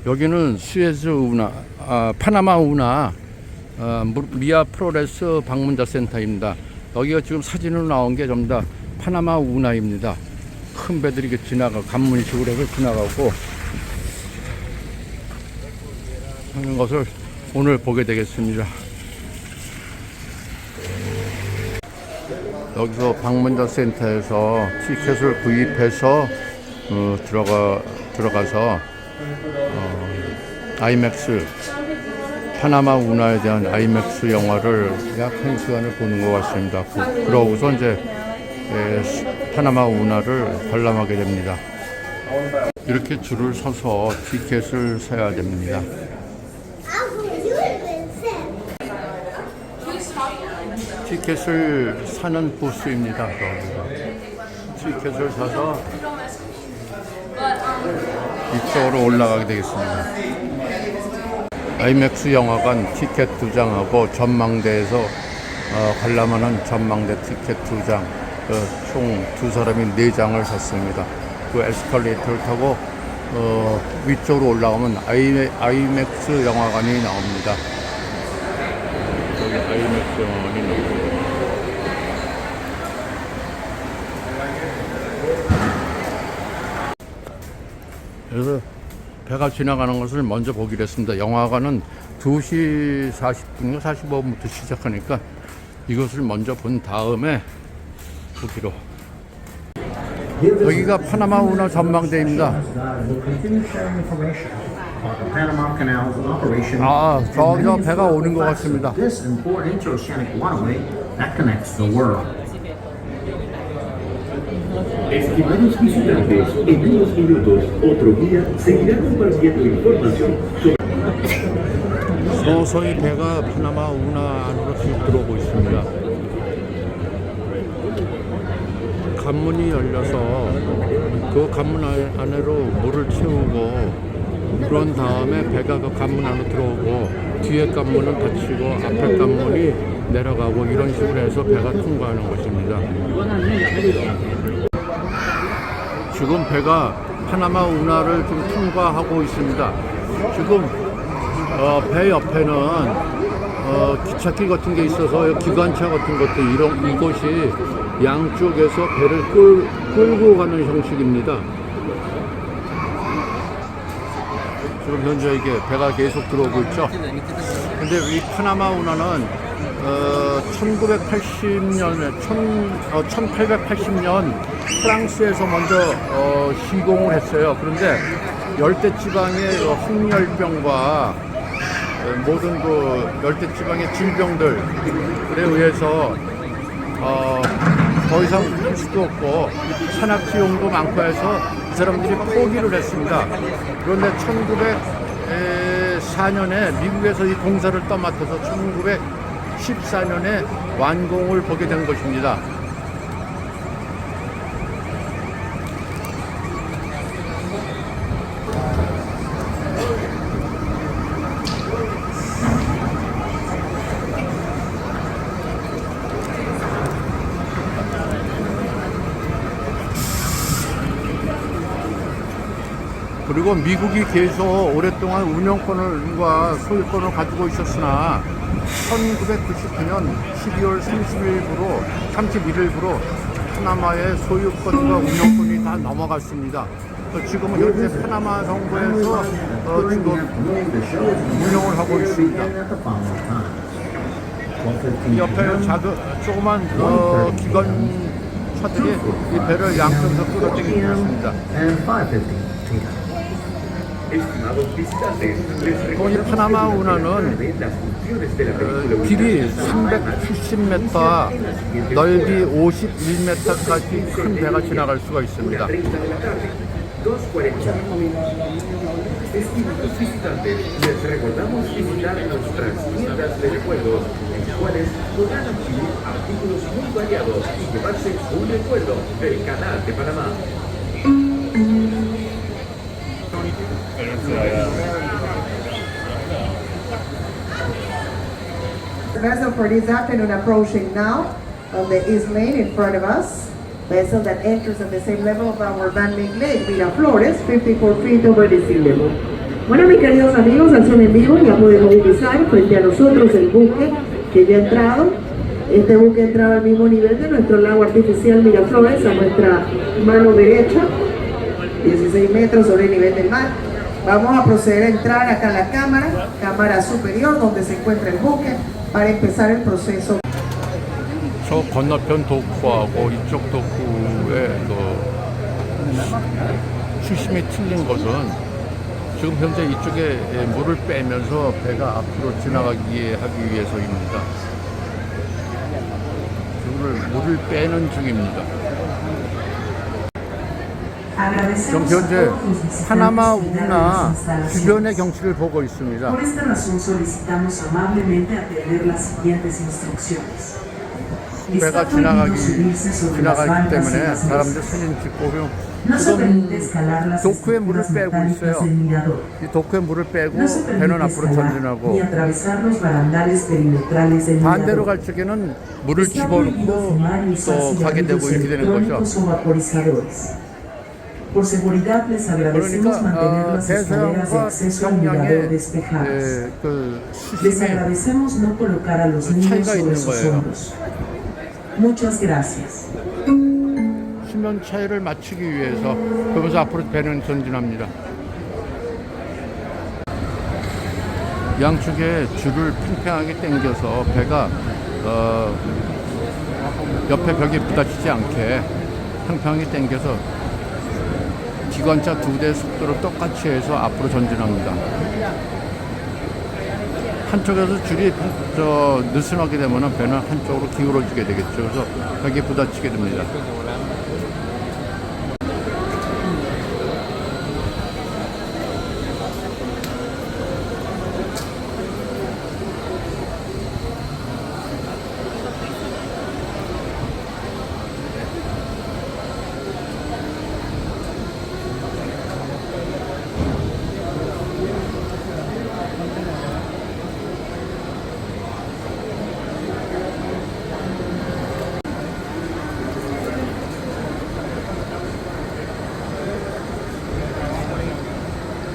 여기는 수에즈 운하, 파나마 운하 미아 프로레스 방문자 센터입니다. 여기가 지금 사진으로 나온 게 전부 다 파나마 운하입니다. 큰 배들이 이렇게 간문식으로 해서 지나가고 하는 것을 오늘 보게 되겠습니다. 여기서 방문자 센터에서 티켓을 구입해서 들어가서 아이맥스 파나마 운하에 대한 아이맥스 영화를 약 1시간을 보는 것 같습니다. 그러고서 이제 파나마 운하를 관람하게 됩니다. 이렇게 줄을 서서 티켓을 사야 됩니다. 티켓을 사는 부스입니다. 티켓을 사서 이쪽으로 올라가게 되겠습니다. 아이맥스 영화관 티켓 2장하고 전망대에서 관람하는 전망대 티켓 2장, 총 2사람이 4장을 샀습니다. 그 에스컬레이터를 타고 위쪽으로 올라가면 아이맥스 영화관이 나옵니다. 여기 아이맥스 영화관이 나옵니다. 그래서 배가 지나가는 것을 먼저 보기로 했습니다. 영화관은 2시 40분인가 45분부터 시작하니까 이것을 먼저 본 다음에 보기로. 여기가 파나마 운하 전망대입니다. 저기서 배가 오는 것 같습니다. Estimados visitantes, en unos minutos, otro guía seguirá compartiendo información sobre... 서서히 배가 파나마 운하 안으로 들어오고 있습니다. 관문이 열려서 그 관문 안으로 물을 채우고 그런 다음에 배가 그 관문 안으로 들어오고 뒤에 관문은 닫히고 앞에 관문이 내려가고 이런 식으로 해서 배가 통과하는 것입니다. 지금 배가 파나마 운하를 좀 통과하고 있습니다. 지금 배 옆에는 기찻길 같은 게 있어서 기관차 같은 것도 이것이 양쪽에서 배를 끌고 가는 형식입니다. 지금 현재 이게 배가 계속 들어오고 있죠. 근데 이 파나마 운하는 1880년 프랑스에서 먼저 시공을 했어요. 그런데 열대지방의 홍열병과 모든 그 열대지방의 질병들에 의해서 더 이상 할 수도 없고 산악지용도 많고 해서 이 사람들이 포기를 했습니다. 그런데 1904년에 미국에서 이 공사를 떠맡아서 1914년에 완공을 보게 된 것입니다. 그리고 미국이 계속 오랫동안 운영권과 소유권을 가지고 있었으나 1999년 12월 31일부로 파나마의 소유권과 운영권이 다 넘어갔습니다. 지금은 현재 파나마 정부에서 지금 운영을 하고 있습니다. 옆에 조그만 기관차들이 이 배를 양쪽에서 끌어당기고 있습니다. 이 파나마 운하는 길이 370m, 넓이 51m까지 큰 배가 지나갈 수가 있습니다. Vessel for this afternoon approaching now on the east lane in front of us. Vessel that enters at the same level of our Van Lake Lake, Miraflores, 54 feet over the sea level. Bueno, mis queridos amigos, acción en vivo, ya podemos divisar frente a nosotros el buque que ya ha entrado. Este buque ha entrado al mismo nivel de nuestro lago artificial Miraflores, a nuestra mano derecha, 16 metros sobre el nivel del mar. Vamos a proceder a entrar acá a la cámara superior donde se encuentra el buque, para empezar el proceso. 저 건너편 도쿠하고 이쪽 도쿠의 수심이 틀린 것은 지금 현재 이쪽에 물을 빼면서 배가 앞으로 지나가게 하기 위해서입니다. 물을 빼는 중입니다. 지금 현재 파나마 운하 주변의 경치를 보고 있습니다. Por esta razón solicitamos amablemente atender las siguientes instrucciones. 배가 지나가기 때문에 사람들 사진 찍고 No se permite escalar las 도크에 물을 estructuras 빼고 metálicas 있어요. del mirador. 이 도크에 물을 빼고 No se 배는 permite 앞으로 escalar 전진하고 ni atravesar los barandales perimetrales del 반대로 mirador. 갈 적에는 물을 Está prohibido 집어넣고 fumar y usar 또 가게 되고 cigarrillos 이렇게 되는 electrónicos 거죠. o vaporizadores. Por seguridad les agradecemos mantener las escaleras de 대서양과 acceso al mirador 평양의 despejadas. 그 Les 수심이 agradecemos no colocar a los niños 차이가 sobre 있는 sus 거예요. hombros. Muchas gracias. 수면 차이를 맞추기 위해서 그러면서 앞으로 배는 전진합니다. 양쪽에 줄을 팽팽하게 당겨서 배가 옆에 벽에 부딪히지 않게 팽팽하게 당겨서 기관차 2대 속도를 똑같이 해서 앞으로 전진합니다. 한쪽에서 줄이 느슨하게 되면 배는 한쪽으로 기울어지게 되겠죠. 그래서 벽에 부딪히게 됩니다.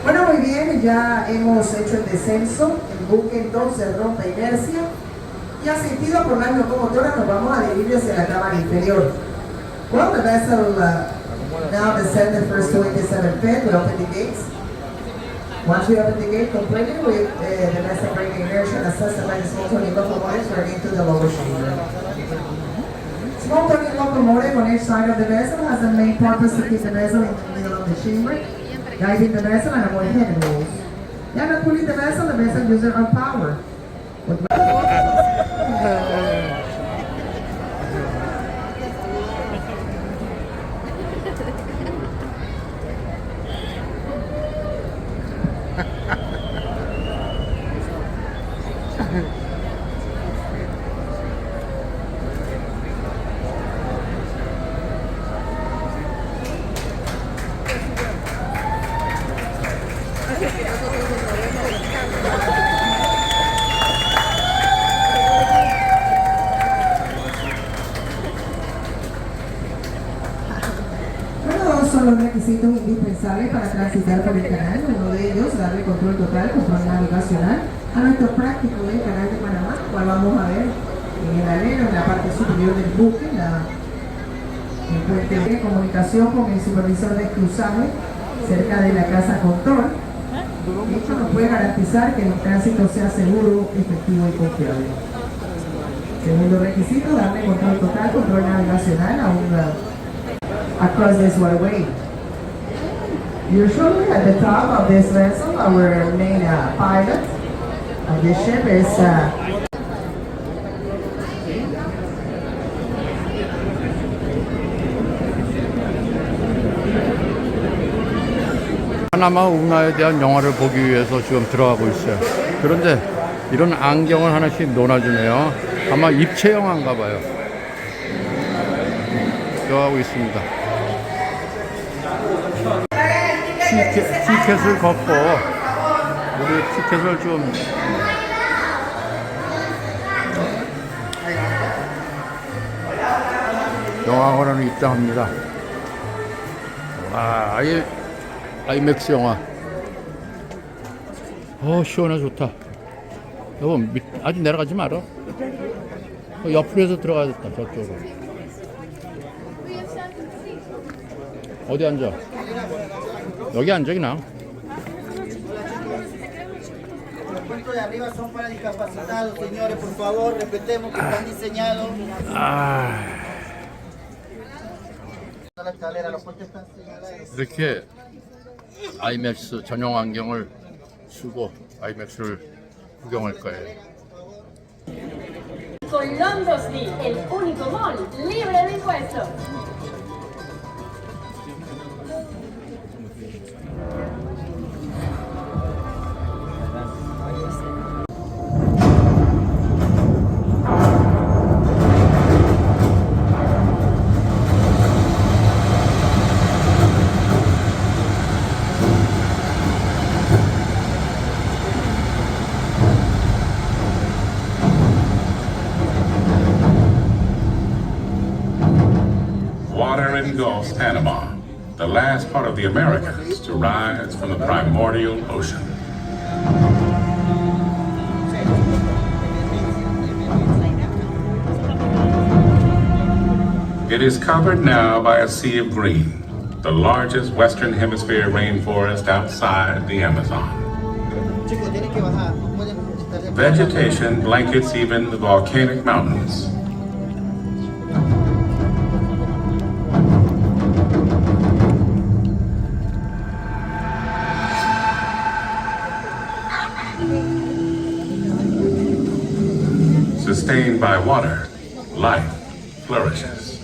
Bueno, muy bien, ya hemos hecho el descenso. El buque entonces rompe inercia y asistido por las locomotoras nos vamos a dirigir hacia la cámara inferior. Well, the vessel now descend the first 27 feet. We open the gates. Once we open the gate completely, the vessel bring the inertia and assisted by the small turning locomotives we're into the lower chamber. Small turning locomotive on each side of the vessel has the main purpose to keep the vessel in the middle of the chamber, guiding the vessel and avoid heavy rolls. Yeah, not pulling the vessel uses our power. Son los requisitos indispensables para transitar por el canal. Uno de ellos, darle control total, control navegacional a nuestro práctico del canal de Panamá, cual vamos a ver en el alero, en la parte superior del buque, el puente de comunicación con el supervisor de cruzaje cerca de la casa control. Esto nos puede garantizar que el tránsito sea seguro, efectivo y confiable. Segundo requisito, darle control total, control navegacional across this waterway. Usually at the top of this vessel, our main pilot of this ship is 파나마 운하에 대한 영화를 보기 위해서 지금 들어가고 있어요. 그런데 이런 안경을 하나씩 놓아주네요. 아마 입체 영화인가 봐요. 들어가고 있습니다. 티켓을 걷고 우리 티켓을 좀 영화관으로 입장합니다. 와, 아이맥스 영화. 시원해 좋다. 여보 아직 내려가지 마라. 옆으로 해서 들어가야겠다 저쪽으로. 어디 앉아? 여기 앉아 그냥. Los puestos de arriba son para discapacitados, señores, por favor, respetemos que están diseñados. La escalera, los puestos están señalados. 이렇게 아이맥스 전용 안경을 쓰고 아이맥스를 구경할 거예요. Con Londosville, el único mall libre de impuestos. Water engulfs Panama, the last part of the Americas to rise from the primordial ocean. It is covered now by a sea of green, the largest Western Hemisphere rainforest outside the Amazon. Chicos, tienen que bajar, no pueden estar de- Vegetation blankets even the volcanic mountains. Sustained by water, life flourishes.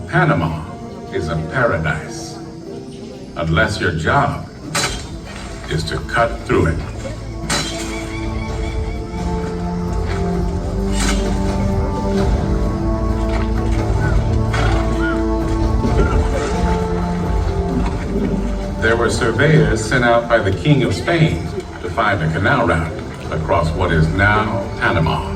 Panama is a paradise, unless your job is to cut through it. There were surveyors sent out by the King of Spain to find a canal route across what is now Panama.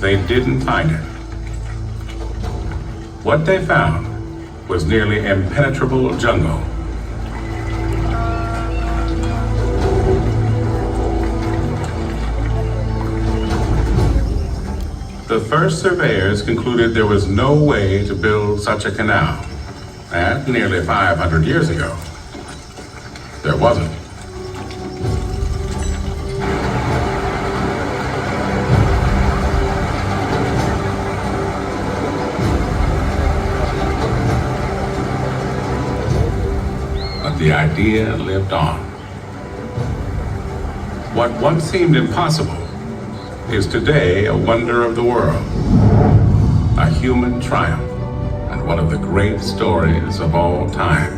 They didn't find it. What they found was nearly impenetrable jungle. The first surveyors concluded there was no way to build such a canal. And nearly 500 years ago, there wasn't. But the idea lived on. What once seemed impossible is today a wonder of the world, a human triumph, and one of the great stories of all time.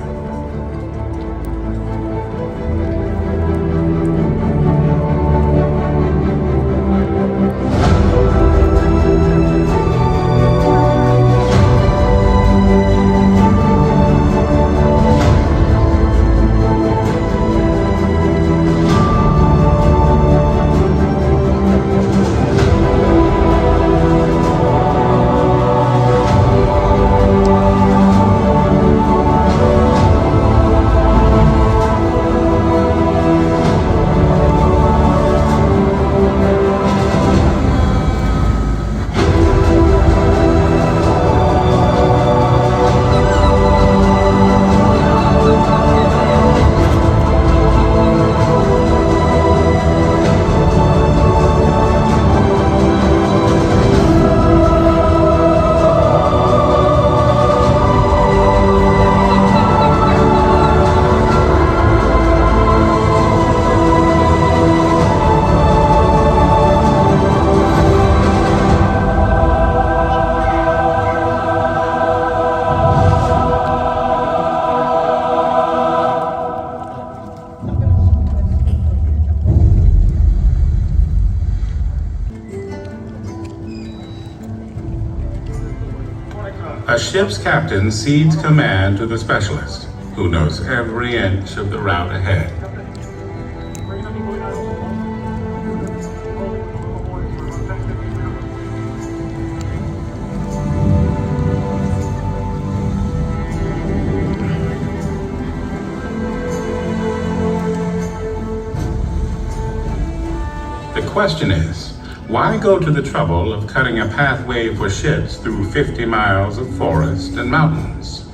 A ship's captain cedes command to the specialist, who knows every inch of the route ahead. The question is, why go to the trouble of cutting a pathway for ships through 50 miles of forest and mountains?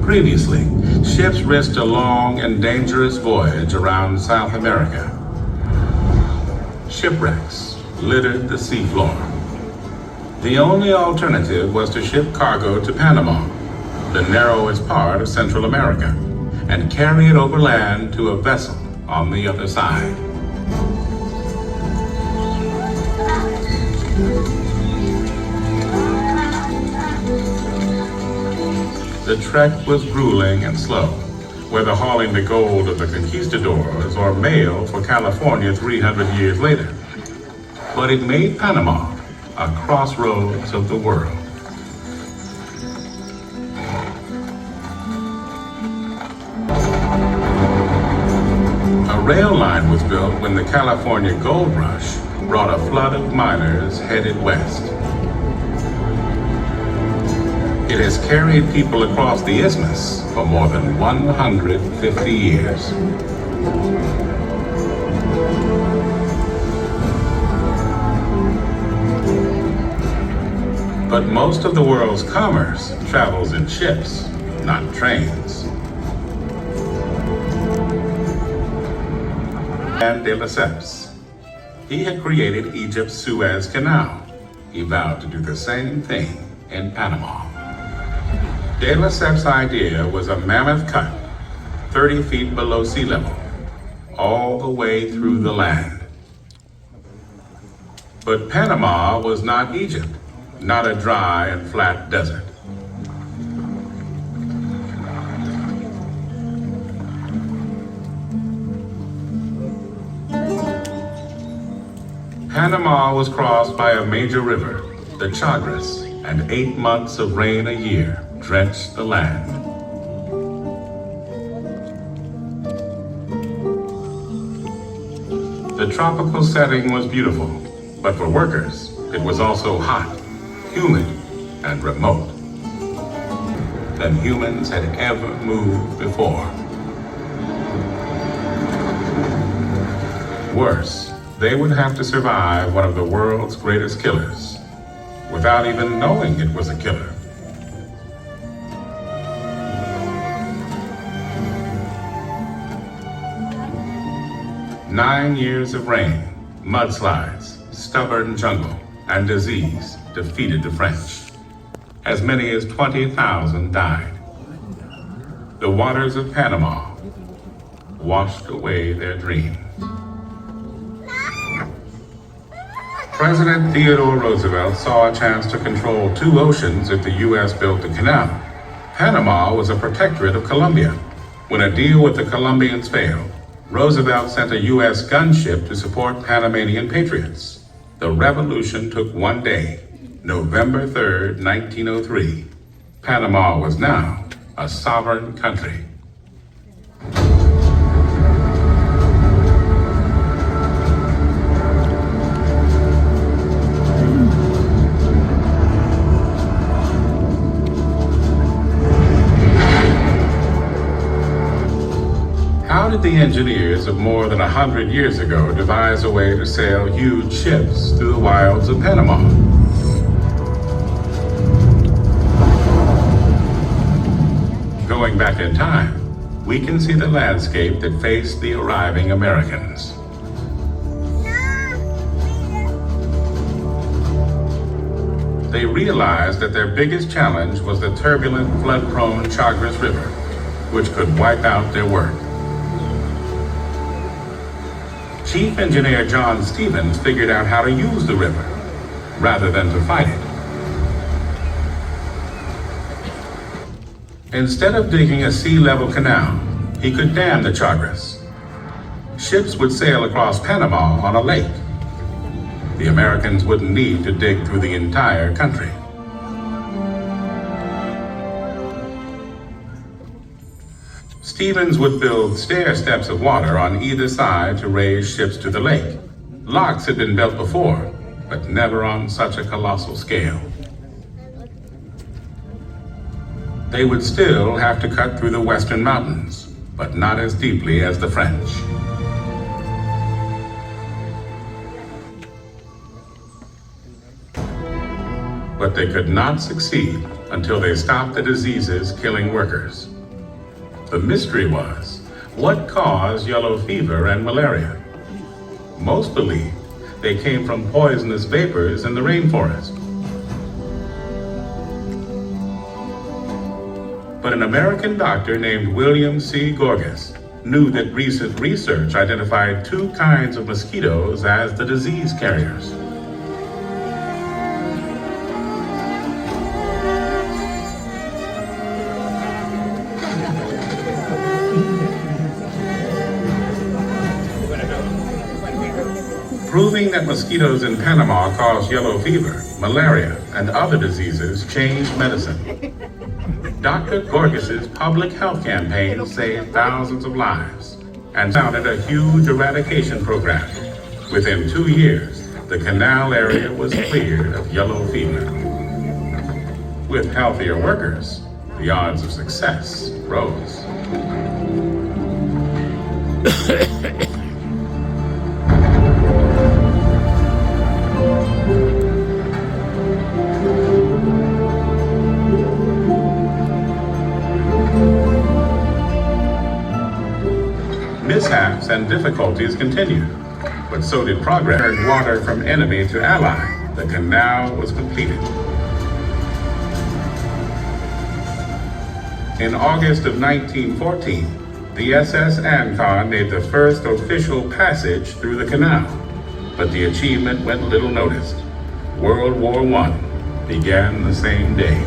Previously, ships risked a long and dangerous voyage around South America. Shipwrecks littered the seafloor. The only alternative was to ship cargo to Panama, the narrowest part of Central America, and carry it overland to a vessel on the other side. The trek was grueling and slow, whether hauling the gold of the conquistadors or mail for California 300 years later. But it made Panama a crossroads of the world. A rail line was built when the California gold rush brought a flood of miners headed west. It has carried people across the isthmus for more than 150 years. But most of the world's commerce travels in ships, not trains. And de Lesseps. He had created Egypt's Suez Canal. He vowed to do the same thing in Panama. De Lesseps' idea was a mammoth cut, 30 feet below sea level, all the way through the land. But Panama was not Egypt, not a dry and flat desert. Panama was crossed by a major river, the Chagres, and 8 months of rain a year drenched the land. The tropical setting was beautiful, but for workers, it was also hot, humid, and remote than humans had ever moved before. Worse, they would have to survive one of the world's greatest killers without even knowing it was a killer. Nine years of rain, mudslides, stubborn jungle, and disease defeated the French. As many as 20,000 died. The waters of Panama washed away their dreams. President Theodore Roosevelt saw a chance to control 2 oceans if the U.S. built a canal. Panama was a protectorate of Colombia. When a deal with the Colombians failed, Roosevelt sent a U.S. gunship to support Panamanian patriots. The revolution took 1 day, November 3rd, 1903. Panama was now a sovereign country. How did the engineers of more than 100 years ago devise a way to sail huge ships through the wilds of Panama? Going back in time, we can see the landscape that faced the arriving Americans. They realized that their biggest challenge was the turbulent, flood-prone Chagres River, which could wipe out their work. Chief Engineer John Stevens figured out how to use the river, rather than to fight it. Instead of digging a sea-level canal, he could dam the Chagres. Ships would sail across Panama on a lake. The Americans wouldn't need to dig through the entire country. Stevens would build stair steps of water on either side to raise ships to the lake. Locks had been built before, but never on such a colossal scale. They would still have to cut through the western mountains, but not as deeply as the French. But they could not succeed until they stopped the diseases killing workers. The mystery was, what caused yellow fever and malaria? Most believed they came from poisonous vapors in the rainforest. But an American doctor named William C. Gorgas knew that recent research identified two kinds of mosquitoes as the disease carriers. Proving that mosquitoes in Panama cause yellow fever, malaria, and other diseases changed medicine. Dr. Gorgas's public health campaign saved thousands of lives and founded a huge eradication program. Within 2 years, the canal area was cleared of yellow fever. With healthier workers, the odds of success rose. Mishaps and difficulties continued, but so did progress. Turned water from enemy to ally. The canal was completed. In August of 1914, the SS Ancon made the first official passage through the canal, but the achievement went little noticed. World War I began the same day.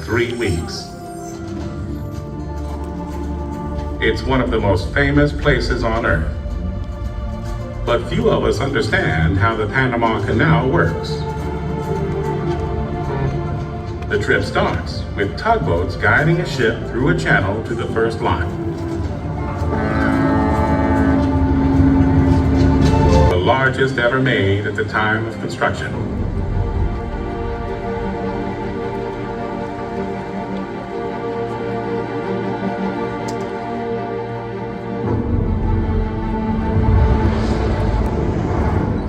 3 weeks. It's one of the most famous places on Earth. But few of us understand how the Panama Canal works. The trip starts with tugboats guiding a ship through a channel to the first line. The largest ever made at the time of construction.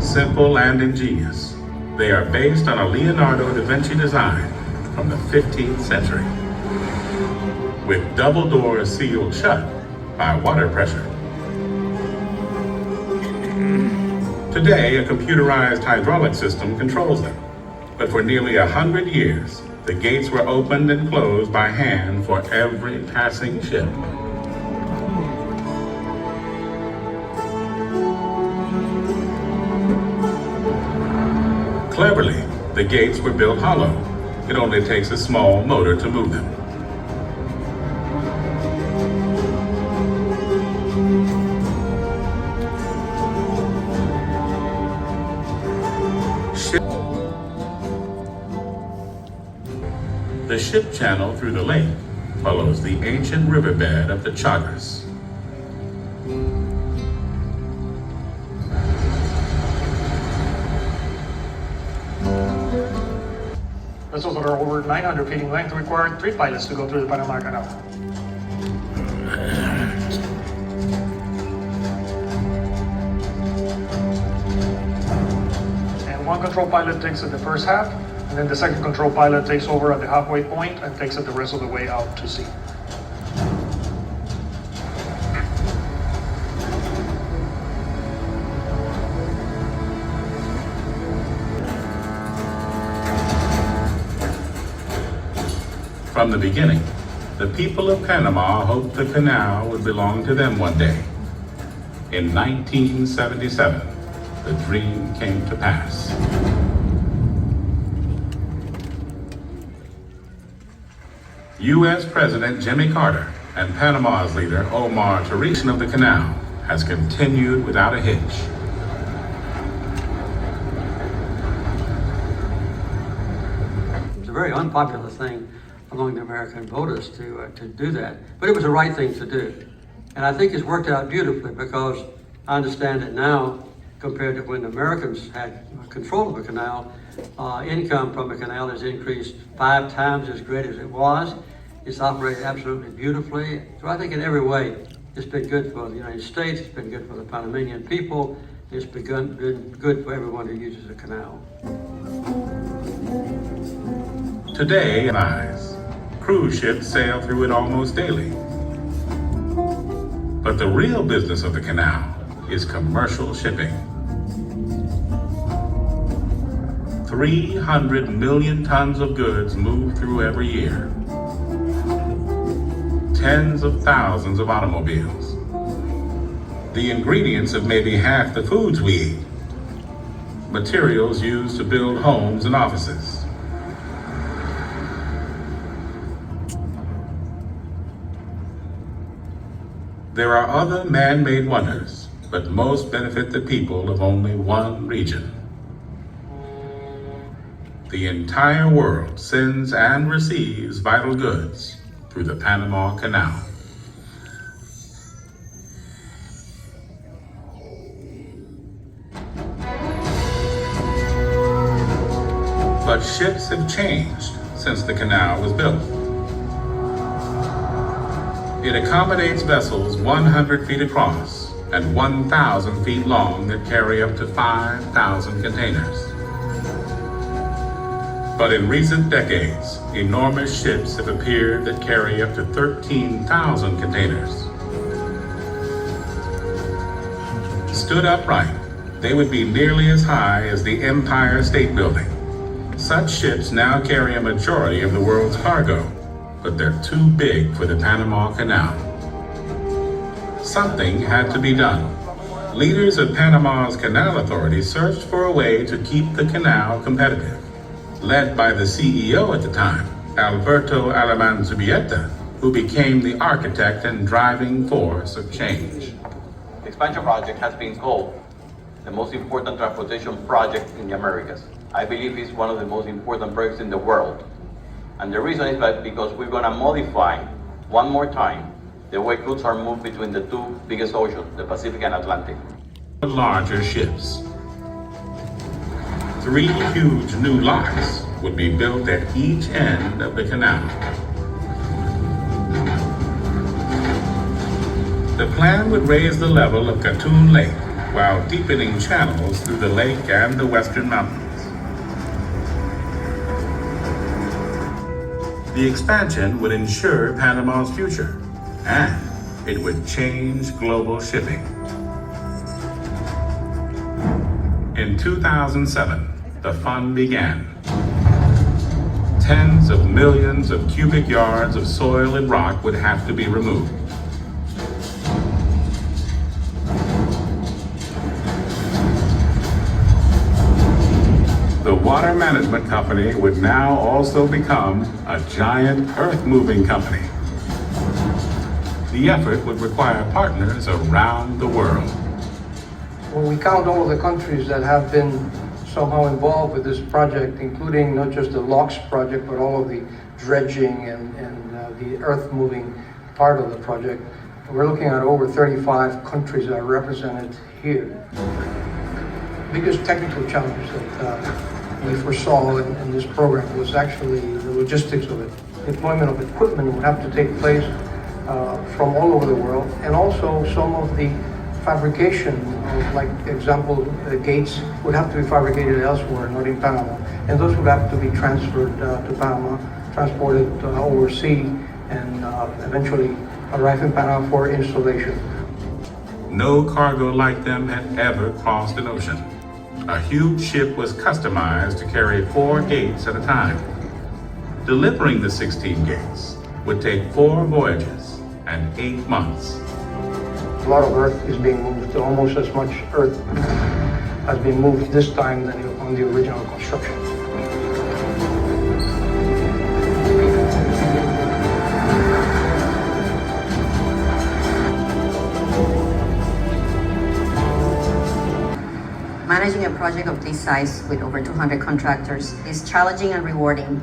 Simple and ingenious, they are based on a Leonardo da Vinci design from the 15th century, with double doors sealed shut by water pressure. Today, a computerized hydraulic system controls them, but for nearly 100 years, the gates were opened and closed by hand for every passing ship. Cleverly, the gates were built hollow. It only takes a small motor to move them. The ship channel through the lake follows the ancient riverbed of the Chagres. Vessels that are over 900 feet in length require 3 pilots to go through the Panama Canal. And 1 control pilot takes it the first half, and then the second control pilot takes over at the halfway point and takes it the rest of the way out to sea. From the beginning, the people of Panama hoped the canal would belong to them one day. In 1977, the dream came to pass. U.S. President Jimmy Carter and Panama's leader Omar Torrijos of the canal has continued without a hitch. It's a very unpopular thing among the American voters to do that. But it was the right thing to do. And I think it's worked out beautifully because I understand that now, compared to when the Americans had control of a canal, income from a canal has increased 5 times as great as it was. It's operated absolutely beautifully. So I think in every way, it's been good for the United States, it's been good for the Panamanian people, it's been good for everyone who uses the canal. Today, cruise ships sail through it almost daily. But the real business of the canal is commercial shipping. 300 million tons of goods move through every year. Tens of thousands of automobiles. The ingredients of maybe half the foods we eat. Materials used to build homes and offices. There are other man-made wonders, but most benefit the people of only one region. The entire world sends and receives vital goods through the Panama Canal. But ships have changed since the canal was built. It accommodates vessels 100 feet across and 1,000 feet long that carry up to 5,000 containers. But in recent decades, enormous ships have appeared that carry up to 13,000 containers. Stood upright, they would be nearly as high as the Empire State Building. Such ships now carry a majority of the world's cargo, but they're too big for the Panama Canal. Something had to be done. Leaders of Panama's Canal Authority searched for a way to keep the canal competitive. Led by the CEO at the time, Alberto Alamanzubieta, who became the architect and driving force of change. The expansion project has been called the most important transportation project in the Americas. I believe it's one of the most important projects in the world. And the reason is that because we're going to modify one more time the way goods are moved between the two biggest oceans, the Pacific and Atlantic. Larger ships. 3 huge new locks would be built at each end of the canal. The plan would raise the level of Gatun Lake while deepening channels through the lake and the western mountains. The expansion would ensure Panama's future, and it would change global shipping. In 2007, the fun began. Tens of millions of cubic yards of soil and rock would have to be removed. The water management company would now also become a giant earth-moving company. The effort would require partners around the world. When we count all of the countries that have been somehow involved with this project, including not just the locks project, but all of the dredging and the earth-moving part of the project, we're looking at over 35 countries that are represented here. The biggest technical challenge that we foresaw in this program was actually the logistics of it. Deployment of equipment would have to take place from all over the world, and also some of the fabrication of, like example, gates would have to be fabricated elsewhere, not in Panama, and those would have to be transferred to Panama, transported overseas, and eventually arrive in Panama for installation. No cargo like them had ever crossed an ocean. A huge ship was customized to carry 4 gates at a time. Delivering the 16 gates would take 4 voyages and 8 months. A lot of earth is being moved, almost as much earth has been moved this time than on the original construction. Managing a project of this size with over 200 contractors is challenging and rewarding.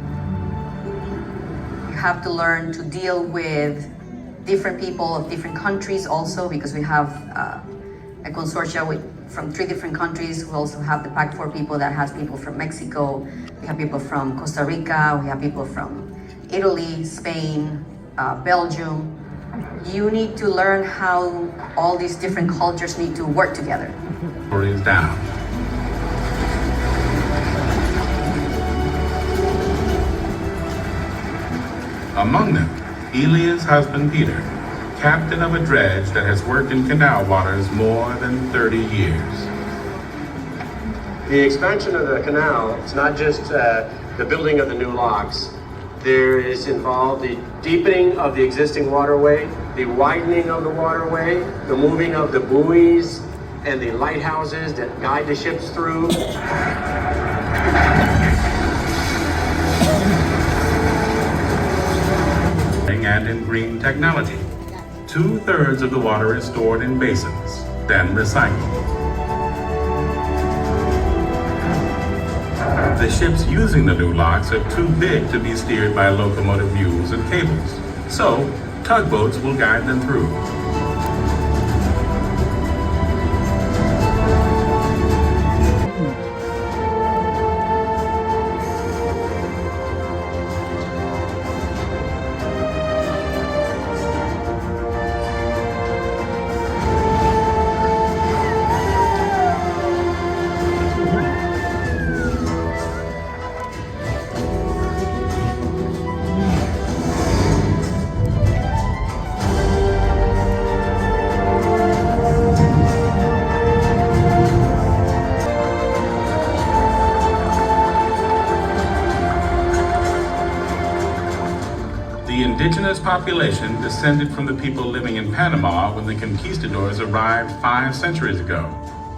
You have to learn to deal with different people of different countries also, because we have a consortia from 3 different countries. We also have the Pact 4 people that has people from Mexico, we have people from Costa Rica, we have people from Italy, Spain, Belgium. You need to learn how all these different cultures need to work together. Is down. Among them, Elia's husband Peter, captain of a dredge that has worked in canal waters more than 30 years. The expansion of the canal, it's not just the building of the new locks. There is involved the deepening of the existing waterway, the widening of the waterway, the moving of the buoys and the lighthouses that guide the ships through. And in green technology. 2/3 of the water is stored in basins, then recycled. The ships using the new locks are too big to be steered by locomotive mules and cables, so tugboats will guide them through. The indigenous population descended from the people living in Panama when the conquistadors arrived 5 centuries ago,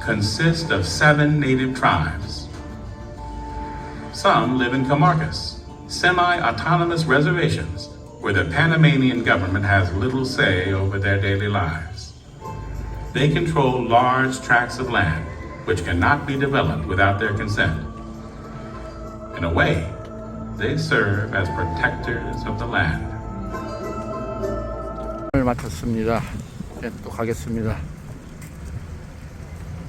consists of 7 native tribes. Some live in comarcas, semi-autonomous reservations, where the Panamanian government has little say over their daily lives. They control large tracts of land, which cannot be developed without their consent. In a way, they serve as protectors of the land. 오늘 마쳤습니다. 또 가겠습니다.